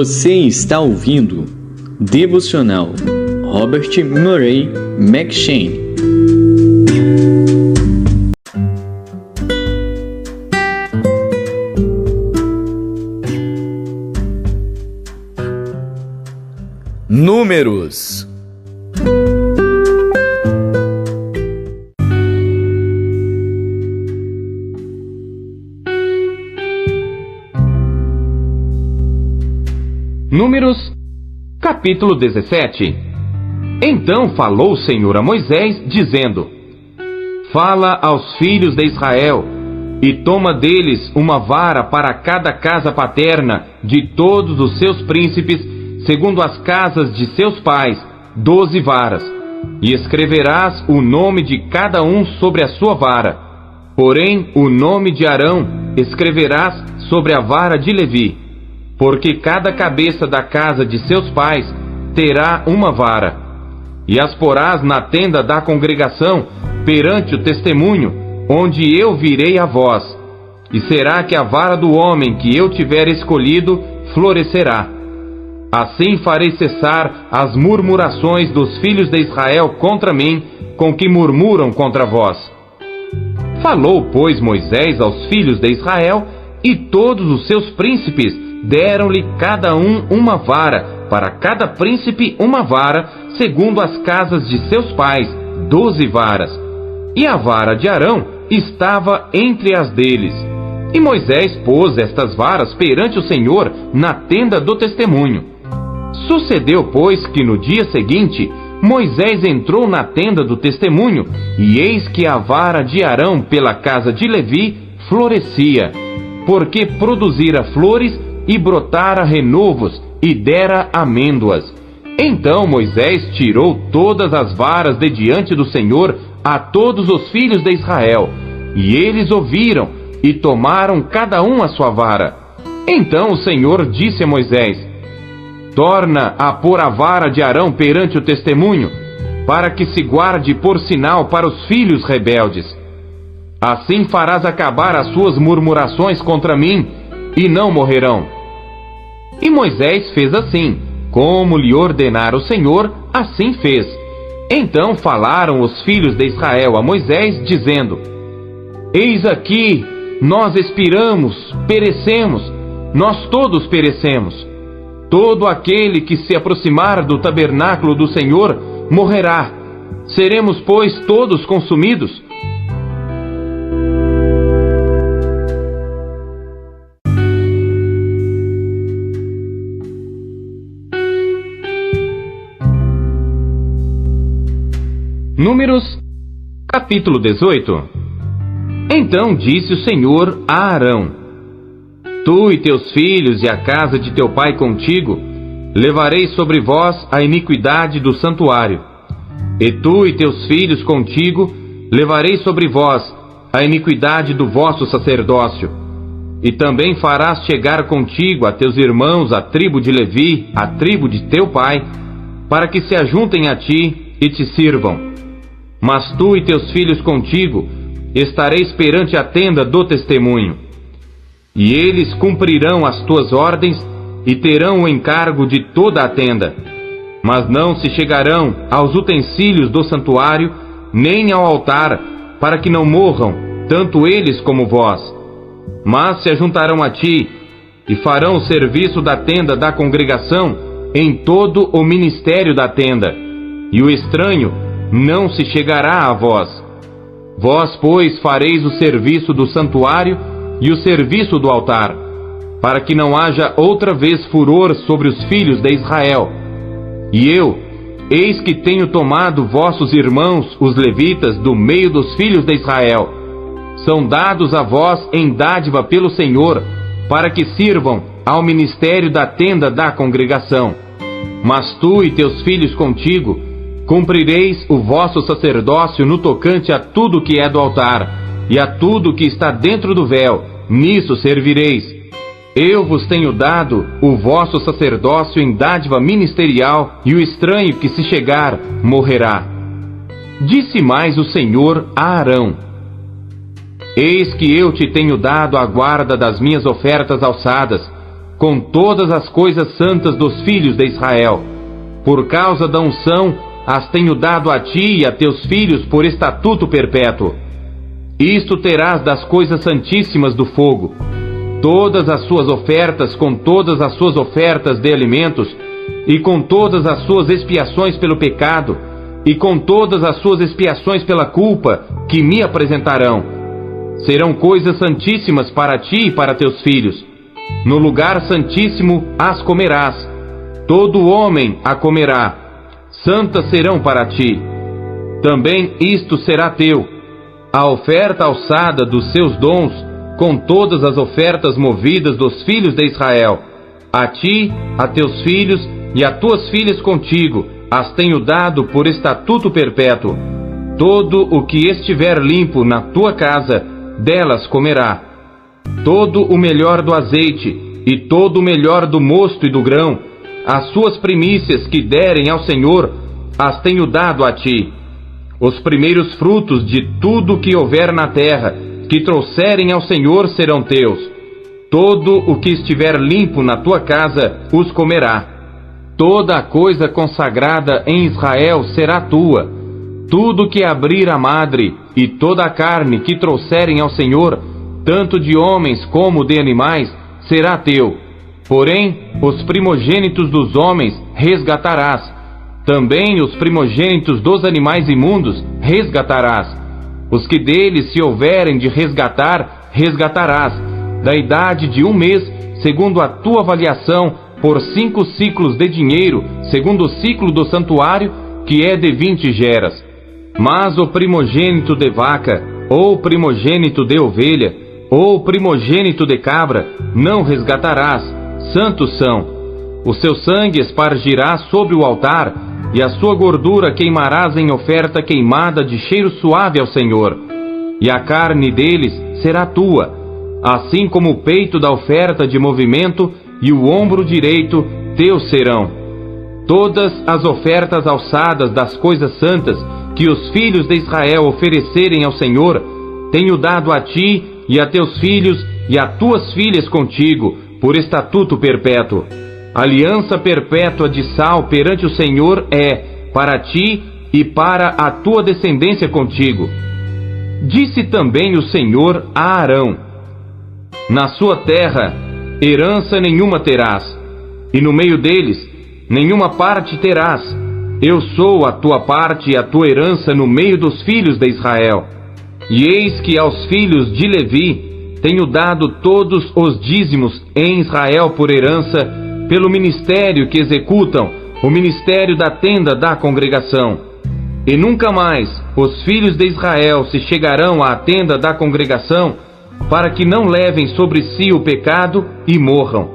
Você está ouvindo Devocional Robert Murray M'Cheyne. Números. Números, capítulo 17. Então falou o Senhor a Moisés, dizendo: Fala aos filhos de Israel, e toma deles uma vara para cada casa paterna de todos os seus príncipes, segundo as casas de seus pais, 12 varas, e escreverás o nome de cada um sobre a sua vara. Porém, o nome de Arão escreverás sobre a vara de Levi, porque cada cabeça da casa de seus pais terá uma vara. E as porás na tenda da congregação, perante o testemunho, onde eu virei a vós. E será que a vara do homem que eu tiver escolhido florescerá. Assim farei cessar as murmurações dos filhos de Israel contra mim, com que murmuram contra vós. Falou, pois, Moisés aos filhos de Israel, e todos os seus príncipes deram-lhe cada um uma vara, para cada príncipe uma vara, segundo as casas de seus pais, 12 varas. E a vara de Arão estava entre as deles. E Moisés pôs estas varas perante o Senhor na tenda do testemunho. Sucedeu, pois, que no dia seguinte, Moisés entrou na tenda do testemunho, e eis que a vara de Arão pela casa de Levi florescia, porque produzira flores e brotara renovos, e dera amêndoas. Então Moisés tirou todas as varas de diante do Senhor a todos os filhos de Israel, e eles ouviram, e tomaram cada um a sua vara. Então o Senhor disse a Moisés: Torna a pôr a vara de Arão perante o testemunho, para que se guarde por sinal para os filhos rebeldes. Assim farás acabar as suas murmurações contra mim, e não morrerão. E Moisés fez assim, como lhe ordenara o Senhor, assim fez. Então falaram os filhos de Israel a Moisés, dizendo: Eis aqui, nós expiramos, perecemos, nós todos perecemos. Todo aquele que se aproximar do tabernáculo do Senhor morrerá. Seremos, pois, todos consumidos? Números, capítulo 18. Então disse o Senhor a Arão: Tu e teus filhos e a casa de teu pai contigo, levarei sobre vós a iniquidade do santuário. E tu e teus filhos contigo, levarei sobre vós a iniquidade do vosso sacerdócio. E também farás chegar contigo a teus irmãos, a tribo de Levi, a tribo de teu pai, para que se ajuntem a ti e te sirvam. Mas tu e teus filhos contigo estareis perante a tenda do testemunho. E eles cumprirão as tuas ordens e terão o encargo de toda a tenda. Mas não se chegarão aos utensílios do santuário, nem ao altar, para que não morram, tanto eles como vós. Mas se ajuntarão a ti, e farão o serviço da tenda da congregação em todo o ministério da tenda. E o estranho não se chegará a vós. Vós, pois, fareis o serviço do santuário e o serviço do altar, para que não haja outra vez furor sobre os filhos de Israel. E eu, eis que tenho tomado vossos irmãos, os levitas, do meio dos filhos de Israel. São dados a vós em dádiva pelo Senhor, para que sirvam ao ministério da tenda da congregação. Mas tu e teus filhos contigo cumprireis o vosso sacerdócio no tocante a tudo que é do altar, e a tudo que está dentro do véu, nisso servireis. Eu vos tenho dado o vosso sacerdócio em dádiva ministerial, e o estranho que se chegar morrerá. Disse mais o Senhor a Arão: Eis que eu te tenho dado a guarda das minhas ofertas alçadas, com todas as coisas santas dos filhos de Israel. Por causa da unção, as tenho dado a ti e a teus filhos por estatuto perpétuo. Isto terás das coisas santíssimas do fogo. Todas as suas ofertas, com todas as suas ofertas de alimentos, e com todas as suas expiações pelo pecado, e com todas as suas expiações pela culpa, que me apresentarão. Serão coisas santíssimas para ti e para teus filhos. No lugar santíssimo as comerás. Todo homem a comerá. Santas serão para ti. Também isto será teu: a oferta alçada dos seus dons, com todas as ofertas movidas dos filhos de Israel. A ti, a teus filhos e a tuas filhas contigo, as tenho dado por estatuto perpétuo. Todo o que estiver limpo na tua casa, delas comerá. Todo o melhor do azeite, e todo o melhor do mosto e do grão, as suas primícias que derem ao Senhor, as tenho dado a ti. Os primeiros frutos de tudo que houver na terra, que trouxerem ao Senhor, serão teus. Todo o que estiver limpo na tua casa, os comerá. Toda a coisa consagrada em Israel será tua. Tudo que abrir a madre, e toda a carne que trouxerem ao Senhor, tanto de homens como de animais, será teu. Porém, os primogênitos dos homens resgatarás. Também os primogênitos dos animais imundos resgatarás. Os que deles se houverem de resgatar, resgatarás, da idade de 1 mês, segundo a tua avaliação, por 5 ciclos de dinheiro, segundo o ciclo do santuário, que é de 20 geras. Mas o primogênito de vaca, ou primogênito de ovelha, ou primogênito de cabra, não resgatarás, santos são. O seu sangue espargirás sobre o altar, e a sua gordura queimarás em oferta queimada de cheiro suave ao Senhor. E a carne deles será tua, assim como o peito da oferta de movimento e o ombro direito teus serão. Todas as ofertas alçadas das coisas santas que os filhos de Israel oferecerem ao Senhor, tenho dado a ti e a teus filhos e a tuas filhas contigo, por estatuto perpétuo. Aliança perpétua de sal perante o Senhor é para ti e para a tua descendência contigo. Disse também o Senhor a Arão: na sua terra herança nenhuma terás, e no meio deles nenhuma parte terás. Eu sou a tua parte e a tua herança no meio dos filhos de Israel. E eis que aos filhos de Levi tenho dado todos os dízimos em Israel por herança, pelo ministério que executam, o ministério da tenda da congregação. E nunca mais os filhos de Israel se chegarão à tenda da congregação, para que não levem sobre si o pecado e morram.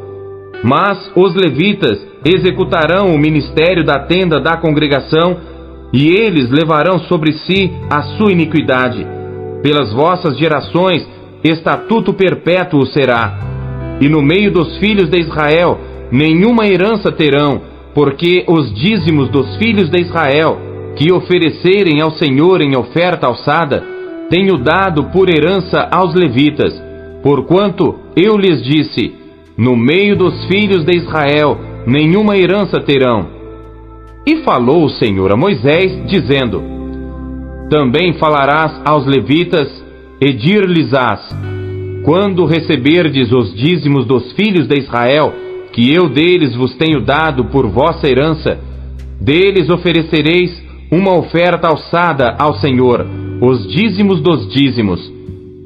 Mas os levitas executarão o ministério da tenda da congregação, e eles levarão sobre si a sua iniquidade. Pelas vossas gerações, estatuto perpétuo será. E no meio dos filhos de Israel, nenhuma herança terão, porque os dízimos dos filhos de Israel, que oferecerem ao Senhor em oferta alçada, tenho dado por herança aos levitas, porquanto eu lhes disse: no meio dos filhos de Israel nenhuma herança terão. E falou o Senhor a Moisés, dizendo: também falarás aos levitas, e dir-lhes-ás: quando receberdes os dízimos dos filhos de Israel, que eu deles vos tenho dado por vossa herança, deles oferecereis uma oferta alçada ao Senhor, os dízimos dos dízimos,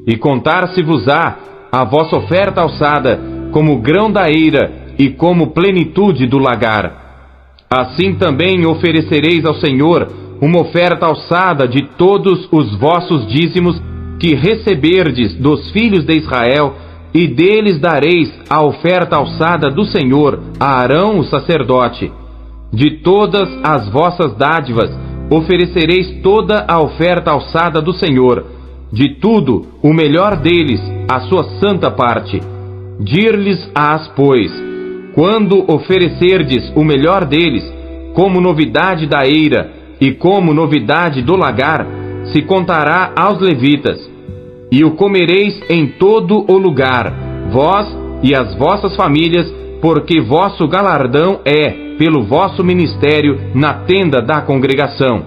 e contar-se-vos-á a vossa oferta alçada como grão da eira e como plenitude do lagar. Assim também oferecereis ao Senhor uma oferta alçada de todos os vossos dízimos que receberdes dos filhos de Israel, e deles dareis a oferta alçada do Senhor a Arão o sacerdote. De todas as vossas dádivas oferecereis toda a oferta alçada do Senhor, de tudo o melhor deles, a sua santa parte. Dir-lhes-ás, pois, quando oferecerdes o melhor deles, como novidade da eira e como novidade do lagar, se contará aos levitas, e o comereis em todo o lugar, vós e as vossas famílias, porque vosso galardão é pelo vosso ministério na tenda da congregação.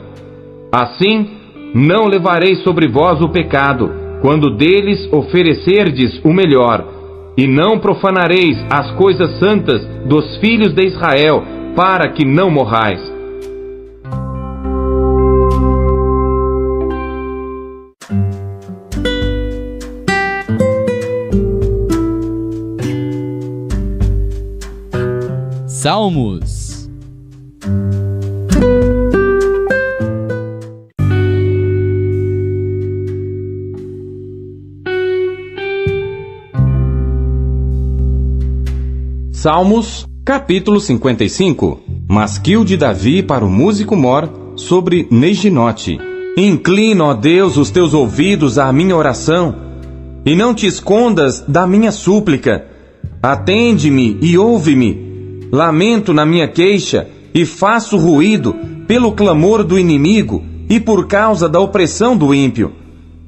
Assim, não levarei sobre vós o pecado, quando deles oferecerdes o melhor, e não profanareis as coisas santas dos filhos de Israel, para que não morrais. Salmos. Salmos, capítulo 55. Masquil de Davi para o músico mor, sobre Neginote. Inclina, ó Deus, os teus ouvidos à minha oração, e não te escondas da minha súplica. Atende-me e ouve-me. Lamento na minha queixa, e faço ruído pelo clamor do inimigo e por causa da opressão do ímpio.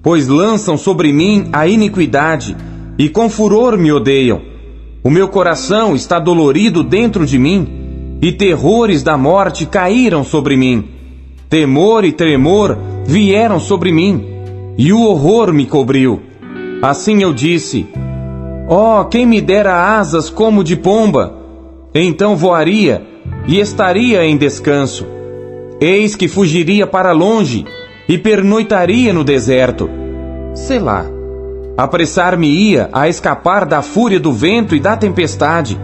Pois lançam sobre mim a iniquidade, e com furor me odeiam. O meu coração está dolorido dentro de mim, e terrores da morte caíram sobre mim. Temor e tremor vieram sobre mim, e o horror me cobriu. Assim eu disse: ó, quem me dera asas como de pomba! Então voaria, e estaria em descanso. Eis que fugiria para longe, e pernoitaria no deserto. Selá. Apressar-me-ia a escapar da fúria do vento e da tempestade.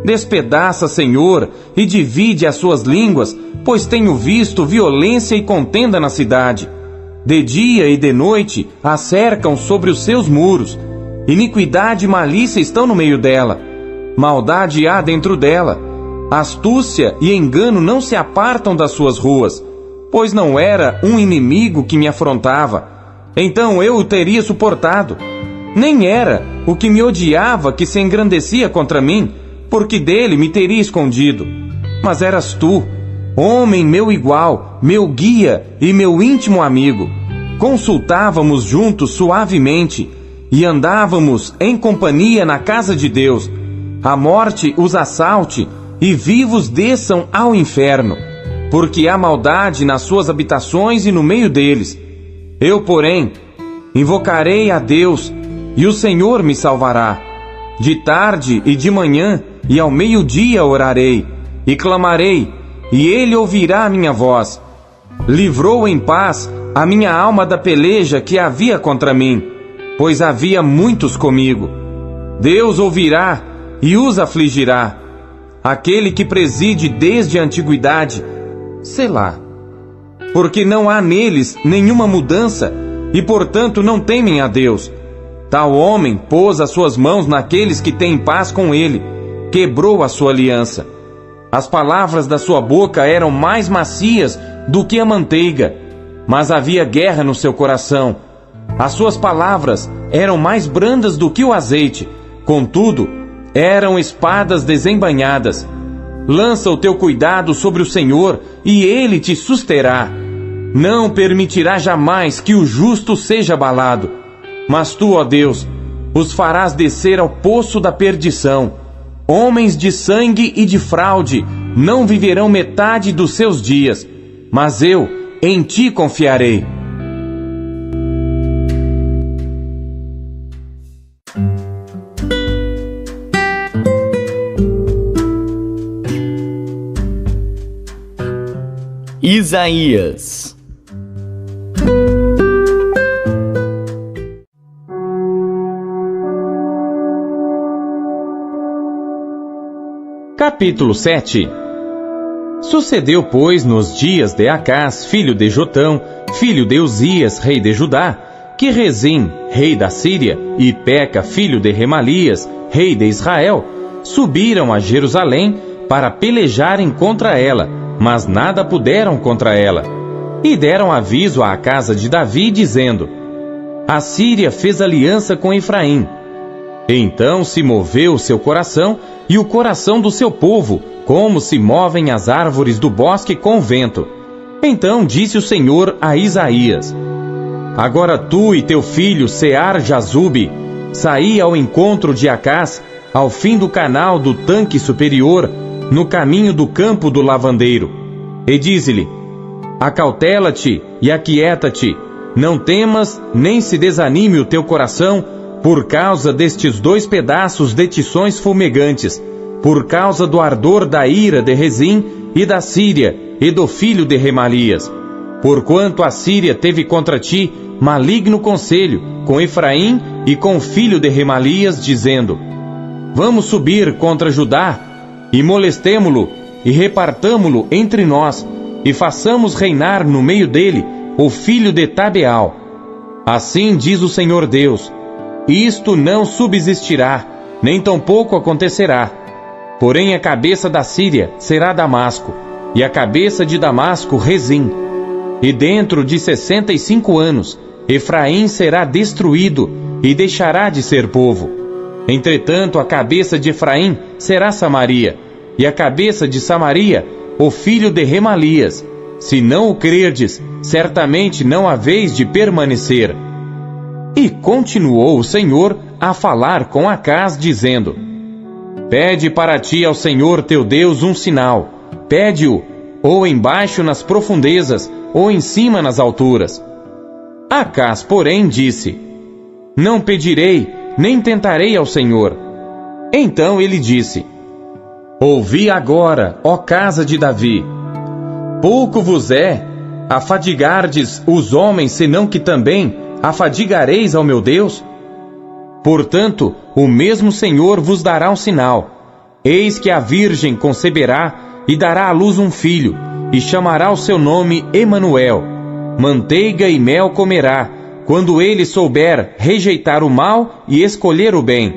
Despedaça, Senhor, e divide as suas línguas, pois tenho visto violência e contenda na cidade. De dia e de noite a cercam sobre os seus muros. Iniquidade e malícia estão no meio dela. Maldade há dentro dela. Astúcia e engano não se apartam das suas ruas. Pois não era um inimigo que me afrontava, então eu o teria suportado. Nem era o que me odiava que se engrandecia contra mim, porque dele me teria escondido. Mas eras tu, homem meu igual, meu guia e meu íntimo amigo. Consultávamos juntos suavemente, e andávamos em companhia na casa de Deus. A morte os assalte, e vivos desçam ao inferno, porque há maldade nas suas habitações e no meio deles. Eu, porém, invocarei a Deus, e o Senhor me salvará. De tarde e de manhã e ao meio-dia orarei, e clamarei, e Ele ouvirá a minha voz. Livrou em paz a minha alma da peleja que havia contra mim, pois havia muitos comigo. Deus ouvirá e os afligirá. Aquele que preside desde a antiguidade, Selá. Porque não há neles nenhuma mudança, e portanto não temem a Deus. Tal homem pôs as suas mãos naqueles que têm paz com ele, quebrou a sua aliança. As palavras da sua boca eram mais macias do que a manteiga, mas havia guerra no seu coração. As suas palavras eram mais brandas do que o azeite, contudo, eram espadas desembainhadas. Lança o teu cuidado sobre o Senhor, e Ele te susterá. Não permitirá jamais que o justo seja abalado. Mas tu, ó Deus, os farás descer ao poço da perdição. Homens de sangue e de fraude não viverão metade dos seus dias, mas eu em ti confiarei. Isaías. Capítulo 7. Sucedeu, pois, nos dias de Acás, filho de Jotão, filho de Uzias, rei de Judá, que Rezim, rei da Síria, e Peca, filho de Remalias, rei de Israel, subiram a Jerusalém para pelejarem contra ela, mas nada puderam contra ela. E deram aviso à casa de Davi, dizendo: a Síria fez aliança com Efraim. Então se moveu o seu coração e o coração do seu povo, como se movem as árvores do bosque com o vento. Então disse o Senhor a Isaías: agora tu e teu filho Sear-Jazube, saí ao encontro de Acás, ao fim do canal do tanque superior, no caminho do campo do lavandeiro. E diz-lhe: acautela-te e aquieta-te, não temas, nem se desanime o teu coração, por causa destes 2 pedaços de tições fumegantes, por causa do ardor da ira de Rezim e da Síria e do filho de Remalias. Porquanto a Síria teve contra ti maligno conselho, com Efraim e com o filho de Remalias, dizendo: vamos subir contra Judá, e molestemo-lo, e repartamo-lo entre nós, e façamos reinar no meio dele o filho de Tabeal. Assim diz o Senhor Deus: isto não subsistirá, nem tampouco acontecerá. Porém a cabeça da Síria será Damasco, e a cabeça de Damasco Rezim. E dentro de 65 anos, Efraim será destruído, e deixará de ser povo. Entretanto, a cabeça de Efraim será Samaria, e a cabeça de Samaria, o filho de Remalias. Se não o crerdes, certamente não haveis de permanecer. E continuou o Senhor a falar com Acaz, dizendo: pede para ti ao Senhor teu Deus um sinal. Pede-o, ou embaixo nas profundezas, ou em cima nas alturas. Acaz, porém, disse: não pedirei, nem tentarei ao Senhor. Então ele disse: ouvi agora, ó casa de Davi. Pouco vos é afadigardes os homens, senão que também afadigareis ao meu Deus? Portanto, o mesmo Senhor vos dará um sinal. Eis que a virgem conceberá e dará à luz um filho, e chamará o seu nome Emanuel. Manteiga e mel comerá, quando ele souber rejeitar o mal e escolher o bem.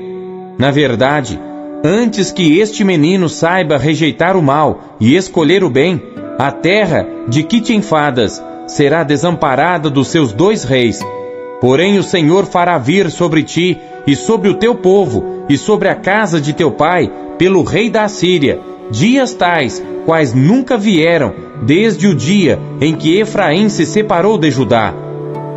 Na verdade, antes que este menino saiba rejeitar o mal e escolher o bem, a terra de que te enfadas será desamparada dos seus 2 reis. Porém o Senhor fará vir sobre ti e sobre o teu povo e sobre a casa de teu pai, pelo rei da Assíria, dias tais, quais nunca vieram, desde o dia em que Efraim se separou de Judá.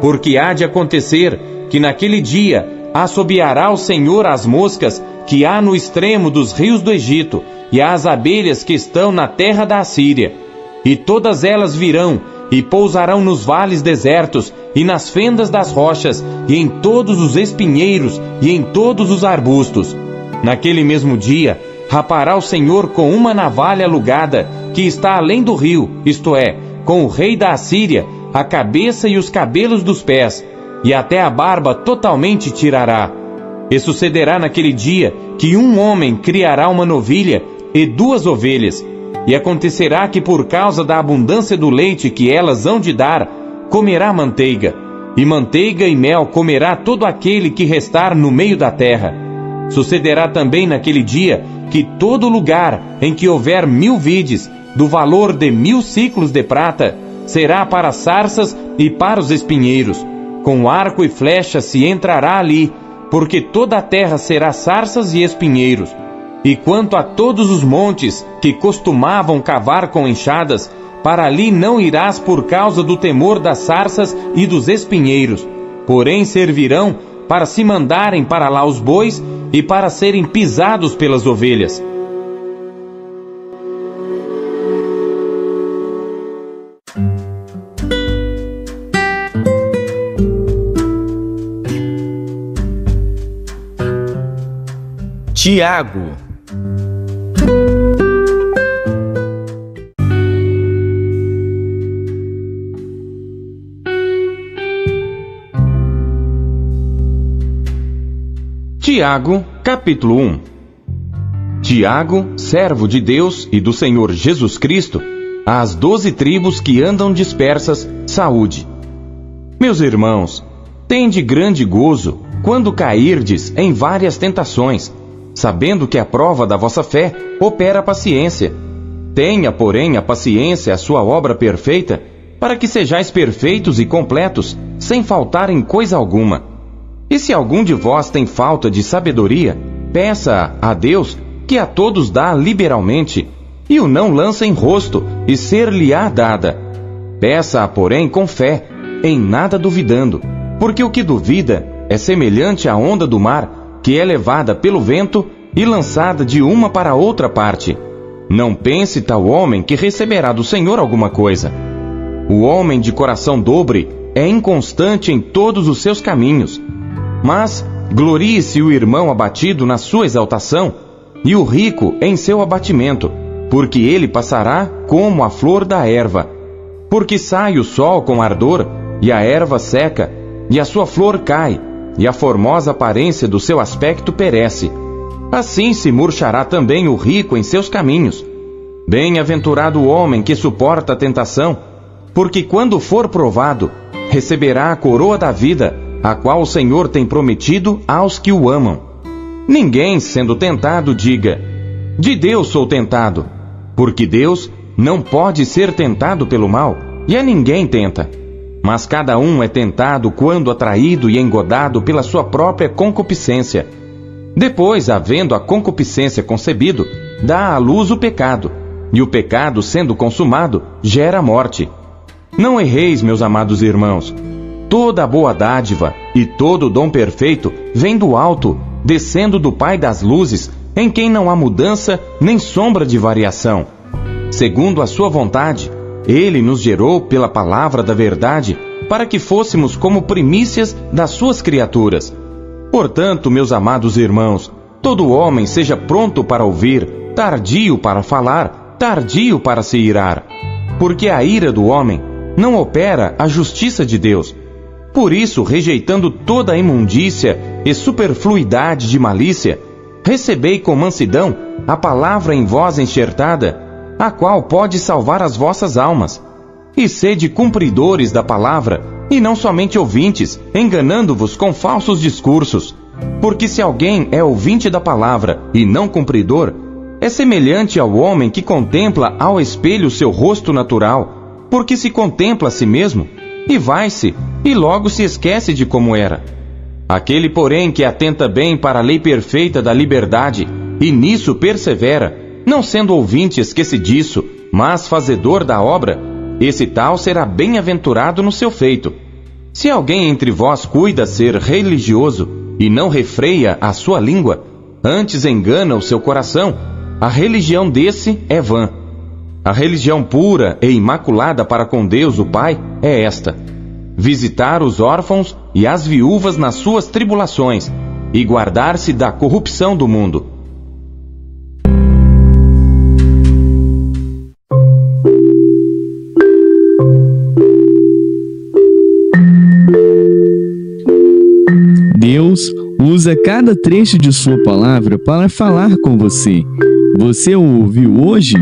Porque há de acontecer que naquele dia assobiará o Senhor as moscas que há no extremo dos rios do Egito, e as abelhas que estão na terra da Assíria. E todas elas virão, e pousarão nos vales desertos, e nas fendas das rochas, e em todos os espinheiros, e em todos os arbustos. Naquele mesmo dia, rapará o Senhor com uma navalha alugada, que está além do rio, isto é, com o rei da Assíria, a cabeça e os cabelos dos pés, e até a barba totalmente tirará. E sucederá naquele dia que um homem criará uma novilha e 2 ovelhas, e acontecerá que por causa da abundância do leite que elas hão de dar, comerá manteiga, e manteiga e mel comerá todo aquele que restar no meio da terra. Sucederá também naquele dia que todo lugar em que houver 1000 vides, do valor de 1000 siclos de prata, será para as sarças e para os espinheiros. Com arco e flecha se entrará ali, porque toda a terra será sarças e espinheiros. E quanto a todos os montes que costumavam cavar com enxadas, para ali não irás por causa do temor das sarças e dos espinheiros. Porém servirão para se mandarem para lá os bois e para serem pisados pelas ovelhas. Tiago. Tiago, capítulo 1. Tiago, servo de Deus e do Senhor Jesus Cristo, às 12 tribos que andam dispersas, saúde. Meus irmãos, tende grande gozo quando cairdes em várias tentações, sabendo que a prova da vossa fé opera a paciência. Tenha, porém, a paciência a sua obra perfeita, para que sejais perfeitos e completos, sem faltar em coisa alguma. E se algum de vós tem falta de sabedoria, peça a Deus, que a todos dá liberalmente, e o não lança em rosto, e ser-lhe-á dada. Peça-a, porém, com fé, em nada duvidando, porque o que duvida é semelhante à onda do mar, que é levada pelo vento e lançada de uma para outra parte. Não pense tal homem que receberá do Senhor alguma coisa. O homem de coração dobre é inconstante em todos os seus caminhos. Mas glorie-se o irmão abatido na sua exaltação, e o rico em seu abatimento, porque ele passará como a flor da erva. Porque sai o sol com ardor, e a erva seca, e a sua flor cai, e a formosa aparência do seu aspecto perece. Assim se murchará também o rico em seus caminhos. Bem-aventurado o homem que suporta a tentação, porque quando for provado, receberá a coroa da vida, a qual o Senhor tem prometido aos que o amam. Ninguém, sendo tentado, diga: de Deus sou tentado, porque Deus não pode ser tentado pelo mal, e a ninguém tenta. Mas cada um é tentado quando atraído e engodado pela sua própria concupiscência. Depois, havendo a concupiscência concebido, dá à luz o pecado, e o pecado, sendo consumado, gera morte. Não erreis, meus amados irmãos. Toda a boa dádiva e todo o dom perfeito vem do alto, descendo do Pai das luzes, em quem não há mudança nem sombra de variação. Segundo a sua vontade, Ele nos gerou pela palavra da verdade, para que fôssemos como primícias das suas criaturas. Portanto, meus amados irmãos, todo homem seja pronto para ouvir, tardio para falar, tardio para se irar. Porque a ira do homem não opera a justiça de Deus. Por isso, rejeitando toda a imundícia e superfluidade de malícia, recebei com mansidão a palavra em vós enxertada, a qual pode salvar as vossas almas. E sede cumpridores da palavra, e não somente ouvintes, enganando-vos com falsos discursos. Porque se alguém é ouvinte da palavra e não cumpridor, é semelhante ao homem que contempla ao espelho seu rosto natural, porque se contempla a si mesmo, e vai-se, e logo se esquece de como era. Aquele, porém, que atenta bem para a lei perfeita da liberdade, e nisso persevera, não sendo ouvinte esquecidiço, mas fazedor da obra, esse tal será bem-aventurado no seu feito. Se alguém entre vós cuida ser religioso, e não refreia a sua língua, antes engana o seu coração, a religião desse é vã. A religião pura e imaculada para com Deus o Pai é esta: visitar os órfãos e as viúvas nas suas tribulações, e guardar-se da corrupção do mundo. Deus usa cada trecho de sua palavra para falar com você. Você o ouviu hoje?